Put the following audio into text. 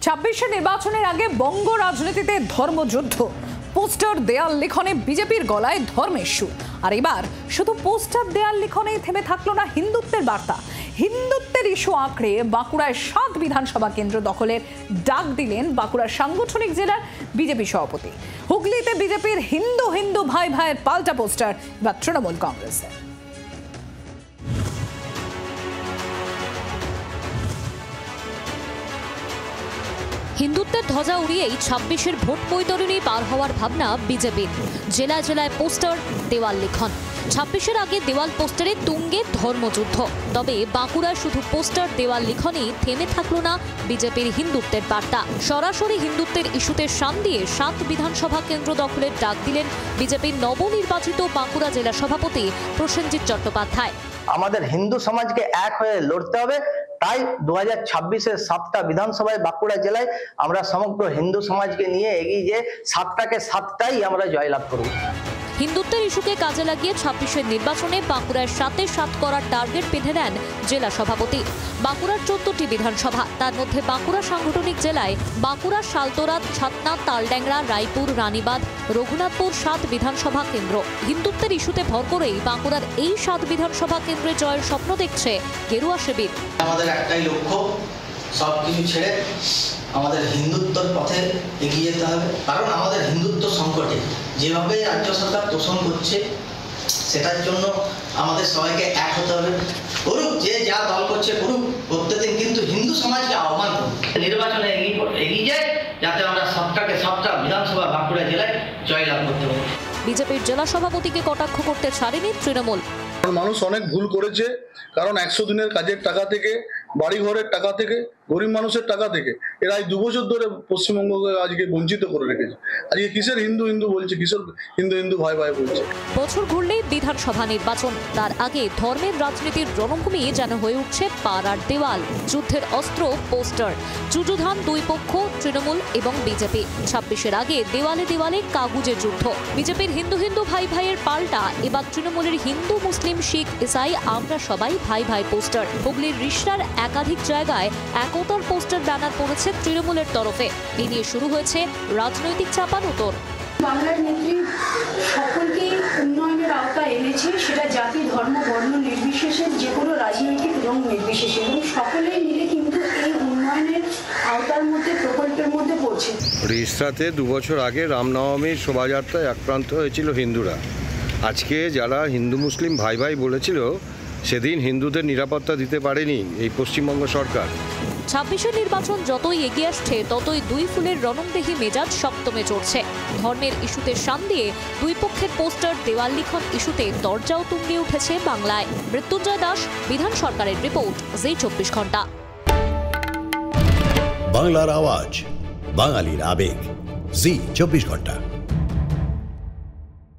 ২৬শে নির্বাচনের আগে বঙ্গ রাজনীতিতে ধর্মযুদ্ধ। পোস্টার দেয়াল লিখনে বিজেপির গলায় ধর্মের সুর। আর এবার শুধু পোস্টার দেয়াল লিখনেই থেমে থাকলো না হিন্দুত্বের বার্তা। হিন্দুত্বের ইস্যু আঁকড়ে বাঁকুড়ায় ৭ বিধানসভা কেন্দ্র দখলের ডাক দিলেন বাঁকুড়ার সাংগঠনিক জেলার বিজেপি সভাপতি। হুগলিতে বিজেপির হিন্দু হিন্দু ভাই ভাইয়ের পাল্টা পোস্টার বা তৃণমূল কংগ্রেসের। হিন্দুত্বের ধ্বজা উড়িয়েই ২৬-এর ভোট বৈতরণী পার হওয়ার ভাবনা বিজেপির। জেলায় জেলায় পোস্টার, দেওয়াল লিখন। ২৬-এর আগে দেওয়াল পোস্টারে তুঙ্গে ধর্মযুদ্ধ। তবে বাঁকুড়ায় শুধু পোস্টার দেওয়াল লিখনেই থেমে থাকলো না বিজেপির হিন্দুত্বের বার্তা। সরাসরি হিন্দুত্বের ইস্যুতে শান দিয়ে ৭ বিধানসভা কেন্দ্র দখলের ডাক দিলেন বিজেপির নবনির্বাচিত বাঁকুড়া জেলা সভাপতি প্রসেনজিৎ চট্টোপাধ্যায়। আমাদের হিন্দু সমাজকে এক হয়ে লড়তে হবে। তাই 2026-এর 7টা বিধানসভায় বাঁকুড়া জেলায় আমরা সমগ্র হিন্দু সমাজকে নিয়ে এগিয়ে যে 7টাকে 7টাই আমরা জয়লাভ করব। হিন্দুত্বের ইস্যুকে কাজে লাগিয়ে ২৬-এর নির্বাচনে বাঁকুড়ায় ৭-এ ৭ করার টার্গেট বেঁধে নেন জেলা সভাপতি। বাঁকুড়ার 14টি বিধানসভা, তার মধ্যে বাঁকুড়া সাংগঠনিক জেলায় বাঁকুড়া, সালতোরা, ছাতনা, তালড্যাংরা, রায়পুর, রানীবাঁধ, রঘুনাথপুর ৭ বিধানসভা কেন্দ্র। হিন্দুত্বের ইস্যুতে ভর করেই বাঁকুড়ার এই ৭ বিধানসভা কেন্দ্রে জয়ের স্বপ্ন দেখছে গেরুয়া শিবির। আমাদের একটাই লক্ষ্য, সবকিছু ছেড়ে আমাদের হিন্দুত্বর পথে এগিয়ে যেতে হবে। কারণ আমাদের হিন্দুত্ব সংকটে যেভাবে রাজ্য সরকার তোষণ করছে, সেটার জন্য আমাদের সবাইকে এক হতে হবে। করুক, যে যা দল করছে করুক, প্রত্যেকদিন কিন্তু হিন্দু সমাজকে আহ্বান করুক নির্বাচনে এগিয়ে যায়, যাতে আমরা 7টা বিধানসভা বাঁকুড়া জেলায় জয়লাভ করতে পারি। বিজেপির জেলা সভাপতিকে কটাক্ষ করতে ছাড়েনি তৃণমূল। মানুষ অনেক ভুল করেছে, কারণ 100 দিনের কাজের টাকা থেকে, বাড়ি ঘরের টাকা থেকে, গরিব মানুষের টাকা থেকে এরা 2 বছর ধরে পশ্চিমবঙ্গকে আজকে বঞ্চিত করে রেখেছে। আজকে কিসের হিন্দু হিন্দু বলছে, কিসের হিন্দু হিন্দু ভাই ভাই বলছে। বছর ঘুরলেই বিধানসভা নির্বাচন, তার আগে ধর্মের রাজনীতির রণভূমি যেন হয়ে উঠছে পাড়ার দেওয়াল। যুদ্ধের অস্ত্র পোস্টার, যুযুধান দুই পক্ষ, তৃণমূল এবং বিজেপি। ২৬-এর আগে দেওয়ালে দেওয়ালে কাগুজে যুদ্ধ। বিজেপির হিন্দু হিন্দু ভাই ভাইয়ের পাল্টা এবার তৃণমূলের হিন্দু মুসলিম শিখ ইসাই আমরা সবাই ভাই ভাই পোস্টার। হুগলির রিষড়ার একাধিক জায়গায় একতার পোস্টার ব্যানার পড়েছে তৃণমূলের তরফে। এ নিয়ে শুরু হয়েছে রাজনৈতিক চাপানোতর। বাংলার নেত্রী সকলকে উন্নয়নের আওতায় এনেছে, সেটা জাতি ধর্ম বর্ণ নির্বিশেষে, যে কোনো রাজনৈতিক রং নির্বিশেষে, এবং সকলেই মিলে কিন্তু এই উন্নয়নের আওতার মধ্যে প্রকল্পের মধ্যে পড়ছে। রিষড়াতে 2 বছর আগে রামনবমীর শোভাযাত্রায় আক্রান্ত হয়েছিল হিন্দুরা। আজকে যারা হিন্দু মুসলিম ভাই ভাই বলেছিল, সেদিন হিন্দুদের নিরাপত্তা দিতে পারেনি এই পশ্চিমবঙ্গ সরকার। ২৬-এর নির্বাচন যতই এগিয়ে আসছে, ততই দুই ফুলের রণংদেহী মেজাজ সপ্তমে চড়ছে। ধর্মের ইস্যুতে শান দিয়ে দুই পক্ষের পোস্টার, দেওয়াল লিখন ইস্যুতে দরজাও তুঙ্গে উঠেছে বাংলায়। মৃত্যুঞ্জয় দাস, বিধান সরকারের রিপোর্ট, জি ২৪ ঘন্টা। বাংলার আওয়াজ, বাঙালির আবেগ, জি ২৪ ঘন্টা।